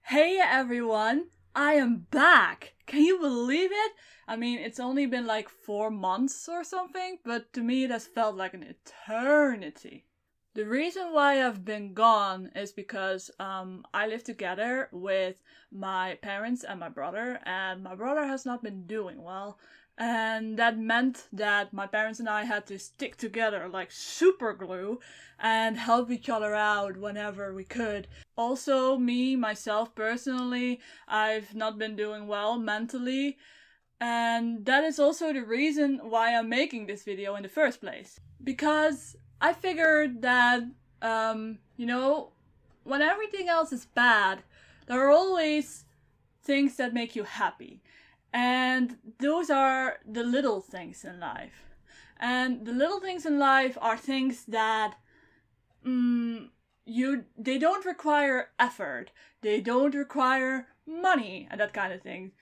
Hey everyone, I am back! Can you believe it? I mean, it's only been like 4 months or something, but to me it has felt like an eternity. The reason why I've been gone is because I live together with my parents and my brother has not been doing well. And that meant that my parents and I had to stick together like super glue and help each other out whenever we could. Also, myself personally, I've not been doing well mentally. And that is also the reason why I'm making this video in the first place. Because I figured that, when everything else is bad, there are always things that make you happy. And those are the little things in life. And the little things in life are things that they don't require effort. They don't require money and that kind of thing.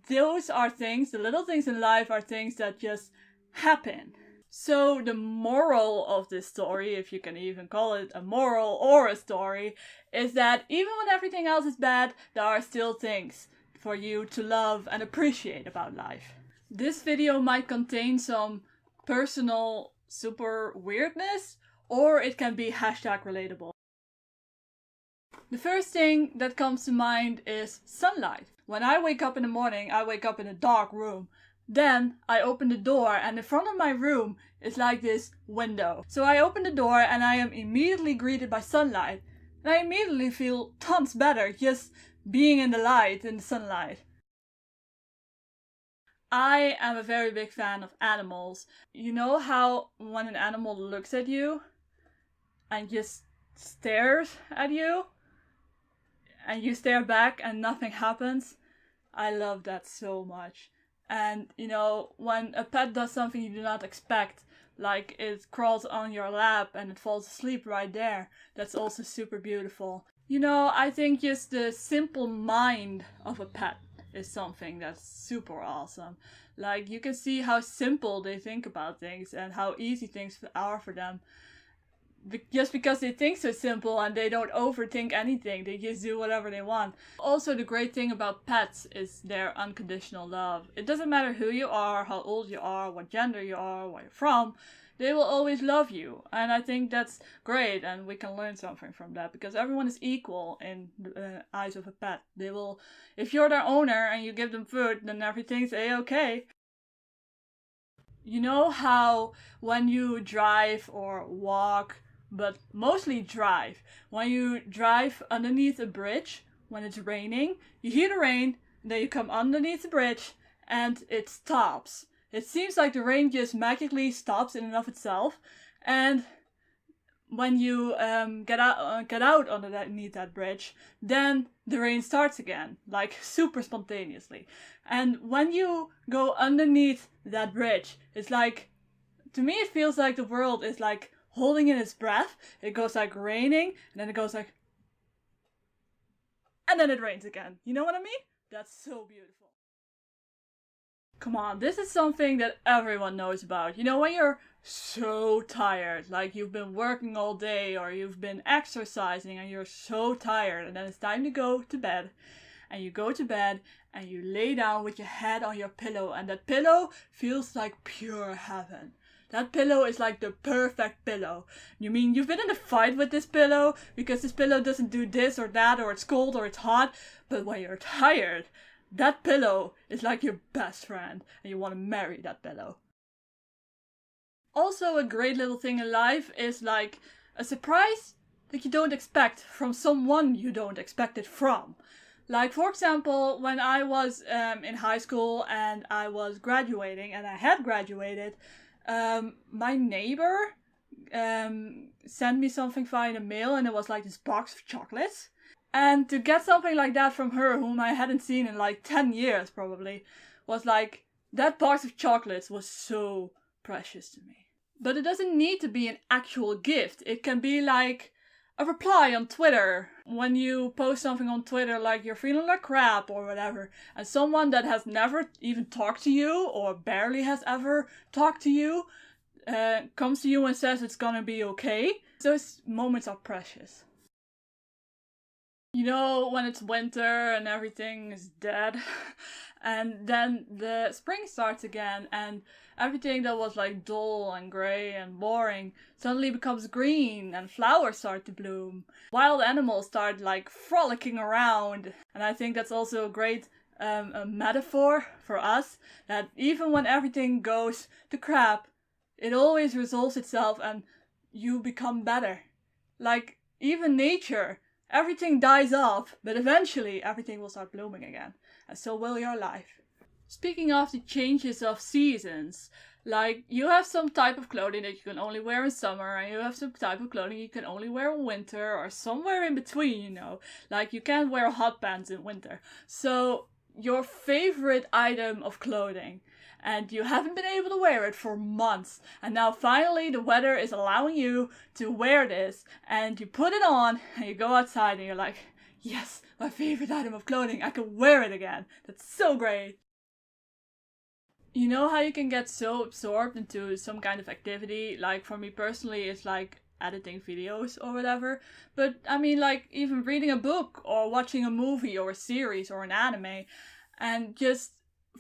Those are things, the little things in life are things that just happen. So the moral of this story, if you can even call it a moral or a story, is that even when everything else is bad, there are still things for you to love and appreciate about life. This video might contain some personal super weirdness, or it can be #relatable. The first thing that comes to mind is sunlight. When I wake up in the morning, I wake up in a dark room. Then I open the door and in front of my room is like this window. So I open the door and I am immediately greeted by sunlight. And I immediately feel tons better just being in the light, in the sunlight. I am a very big fan of animals. You know how when an animal looks at you and just stares at you and you stare back and nothing happens? I love that so much. And when a pet does something you do not expect, like it crawls on your lap and it falls asleep right there, that's also super beautiful. I think just the simple mind of a pet is something that's super awesome. Like, you can see how simple they think about things and how easy things are for them. Just because they think so simple and they don't overthink anything, they just do whatever they want. Also, the great thing about pets is their unconditional love. It doesn't matter who you are, how old you are, what gender you are, where you're from, they will always love you. And I think that's great, and we can learn something from that, because everyone is equal in the eyes of a pet. They will, if you're their owner and you give them food, then everything's a-okay. You know how when you drive or walk, but mostly drive, when you drive underneath a bridge when it's raining, you hear the rain, then you come underneath the bridge and it stops. It seems like the rain just magically stops in and of itself, and when you get out underneath that bridge, then the rain starts again, like super spontaneously. And when you go underneath that bridge, it's like, to me it feels like the world is like holding in its breath. It goes like raining, and then it goes like, and then it rains again. You know what I mean? That's so beautiful. Come on, this is something that everyone knows about. When you're so tired, like you've been working all day or you've been exercising and you're so tired, and then it's time to go to bed. And you go to bed and you lay down with your head on your pillow, and that pillow feels like pure heaven. That pillow is like the perfect pillow. You mean you've been in a fight with this pillow because this pillow doesn't do this or that, or it's cold or it's hot, but when you're tired, that pillow is like your best friend and you want to marry that pillow. Also, a great little thing in life is like a surprise that you don't expect from someone you don't expect it from. Like, for example, when I was in high school and I was graduating, and I had graduated, my neighbor sent me something via the mail, and it was like this box of chocolates. And to get something like that from her, whom I hadn't seen in like 10 years probably, was like, that box of chocolates was so precious to me. But it doesn't need to be an actual gift. It can be like a reply on Twitter. When you post something on Twitter like you're feeling like crap or whatever, and someone that has never even talked to you or barely has ever talked to you comes to you and says it's gonna be okay. Those moments are precious. You know, when it's winter and everything is dead, and then the spring starts again, and everything that was like dull and grey and boring suddenly becomes green, and flowers start to bloom. Wild animals start like frolicking around, and I think that's also a great a metaphor for us, that even when everything goes to crap, it always resolves itself and you become better. Like, even nature, everything dies off, but eventually everything will start blooming again, and so will your life. Speaking of the changes of seasons, like, you have some type of clothing that you can only wear in summer, and you have some type of clothing you can only wear in winter, or somewhere in between, you know. Like, you can't wear hot pants in winter. So, your favorite item of clothing, and you haven't been able to wear it for months, and now finally the weather is allowing you to wear this, and you put it on, and you go outside, and you're like, yes, my favorite item of clothing, I can wear it again. That's so great. You know how you can get so absorbed into some kind of activity? Like, for me personally, it's like editing videos or whatever. But I mean, like, even reading a book or watching a movie or a series or an anime, and just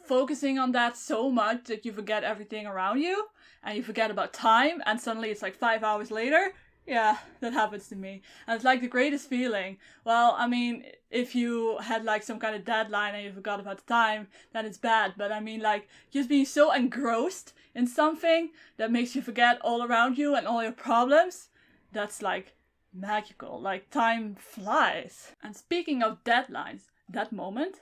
focusing on that so much that you forget everything around you and you forget about time, and suddenly it's like 5 hours later. Yeah, that happens to me. And it's like the greatest feeling. Well, I mean, if you had like some kind of deadline and you forgot about the time, then it's bad. But I mean, like, just being so engrossed in something that makes you forget all around you and all your problems, that's like magical. Like, time flies. And speaking of deadlines, that moment,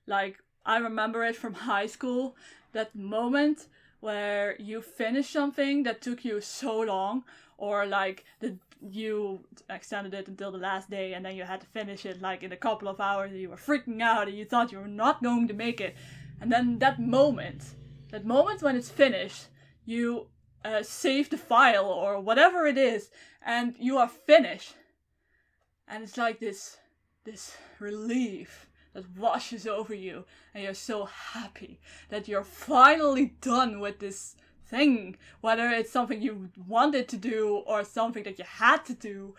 like, I remember it from high school, that moment where you finish something that took you so long, or like you extended it until the last day and then you had to finish it like in a couple of hours, and you were freaking out and you thought you were not going to make it. And then that moment when it's finished, you save the file or whatever it is, and you are finished. And it's like this relief that washes over you, and you're so happy that you're finally done with this thing, whether it's something you wanted to do or something that you had to do.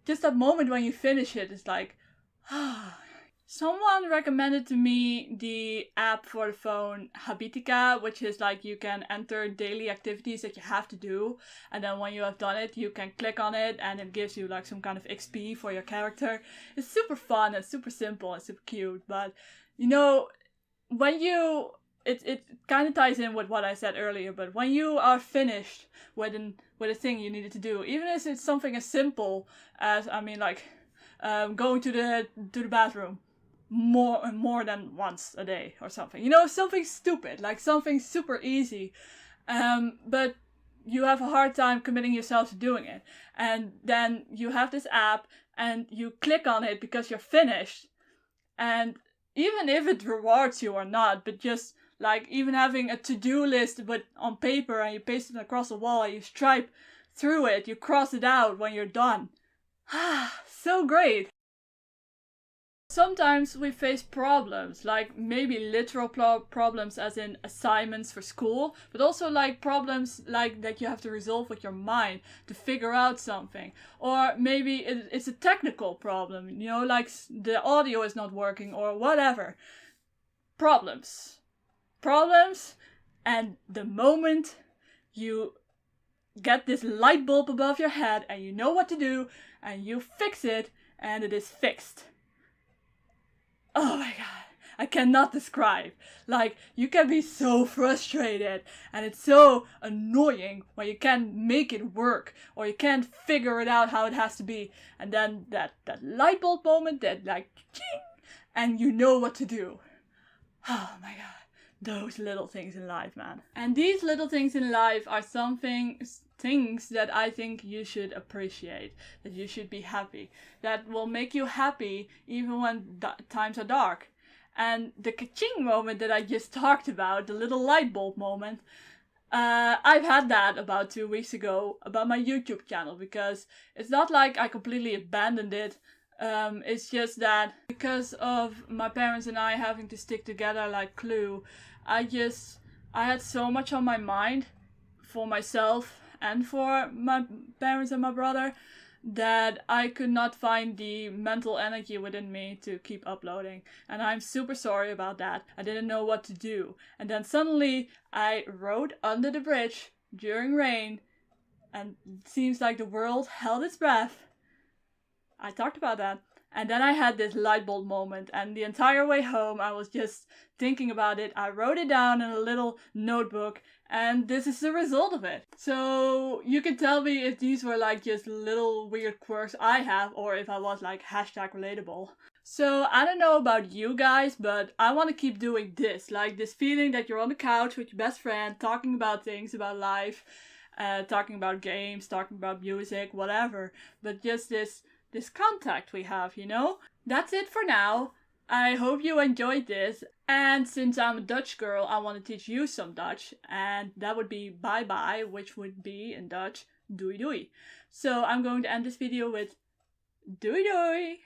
Just that moment when you finish it is like, ah. Someone recommended to me the app for the phone Habitica, which is like you can enter daily activities that you have to do, and then when you have done it, you can click on it and it gives you like some kind of XP for your character. It's super fun and super simple and super cute, but you know, when you it kind of ties in with what I said earlier, but when you are finished with a thing you needed to do, even if it's something as simple as, I mean, like going to the bathroom more than once a day or something. You know, something stupid, like something super easy. But you have a hard time committing yourself to doing it. And then you have this app and you click on it because you're finished. And even if it rewards you or not, but just like even having a to-do list but on paper and you paste it across the wall and you stripe through it, you cross it out when you're done. Ah, so great. Sometimes we face problems, like maybe literal problems as in assignments for school, but also like problems like that you have to resolve with your mind to figure out something. Or maybe it's a technical problem, you know, like the audio is not working or whatever. Problems. And the moment you get this light bulb above your head and you know what to do and you fix it and it is fixed. Oh my god, I cannot describe. Like, you can be so frustrated and it's so annoying when you can't make it work or you can't figure it out how it has to be. And then that light bulb moment, that like, ching, and you know what to do. Oh my god. Those little things in life, man. And these little things in life are things that I think you should appreciate, that you should be happy, that will make you happy even when times are dark. And the ka-ching moment that I just talked about, the little light bulb moment, I've had that about 2 weeks ago about my YouTube channel, because it's not like I completely abandoned it. It's just that because of my parents and I having to stick together like glue, I had so much on my mind for myself and for my parents and my brother that I could not find the mental energy within me to keep uploading. And I'm super sorry about that. I didn't know what to do. And then suddenly I rode under the bridge during rain, and it seems like the world held its breath. I talked about that. And then I had this light bulb moment, and the entire way home I was just thinking about it. I wrote it down in a little notebook, and this is the result of it. So you can tell me if these were like just little weird quirks I have, or if I was like #relatable. So I don't know about you guys, but I want to keep doing this. Like this feeling that you're on the couch with your best friend, talking about things, about life, talking about games, talking about music, whatever. But just this contact we have, you know? That's it for now. I hope you enjoyed this. And since I'm a Dutch girl, I want to teach you some Dutch. And that would be bye bye, which would be in Dutch doei doei. So I'm going to end this video with doei doei.